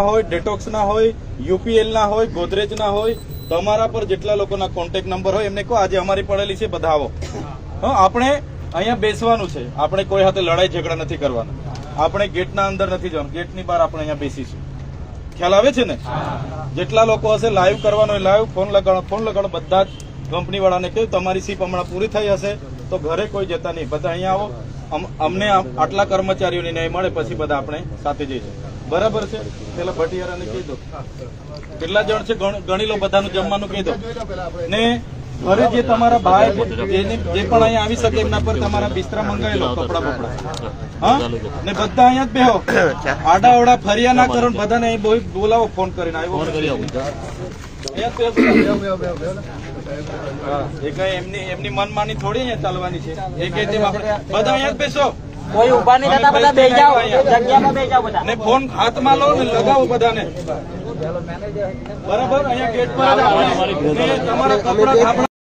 હોય, ડેટોક્સ ના હોય, યુપીએલ ના હોય, ગોદરેજ ના હોય, તમારા પર જેટલા લોકોના કોન્ટેક્ટ નંબર હોય એમને કહો આજે અમારી પડેલી છે બધા આવો. આપણે અહીંયા બેસવાનું છે, આપણે કોઈ સાથે લડાઈ ઝઘડા નથી કરવાના, આપણે ગેટના અંદર નથી જવાનું, ગેટની બહાર આપણે અહીંયા બેસીશું. ખ્યાલ આવે છે ને? જેટલા લોકો હશે લાઈવ કરવાનો હોય લાઈવ, ફોન લગાડો, બધા જ કંપની વાળાને કહ્યું તમારી સીપ હમણાં પૂરી થઈ હશે તો ઘરે કોઈ જતા નહીં, બધા અહીંયા આવો, અમને આટલા કર્મચારીઓની ન્યાય મળે પછી બધા આપણે સાથે જઈશું. બરાબર છે? પેલા ભટિયારાને કહી દો કેટલા જણ છે ગણી લો, બધાનું જમવાનું કહી દો ને ઘરે જે તમારા ભાઈ જે પણ અહીંયા આવી શકે એમના પર તમારા બિસ્તરા મંગાવી લો, કપડા બપડા. હા ને બધા અહીંયા જ બેહો, આડા અવડા ફરિયા ના કરો, બધાને અહીં બોલાવો ફોન કરીને. આવ્યો એ કઈ એમની મનમાની થોડી અહીંયા ચાલવાની છે. એ કે બધા અહીંયા જ બેસો, કોઈ ઉભા નહીં થતા, બધા બેસી જાઓ, જગ્યામાં બેસી જાઓ બધા. ને ફોન હાથમાં લો ને લગાવો બધાને. બરાબર? અહીંયા ગેટ પર તમારા કપડા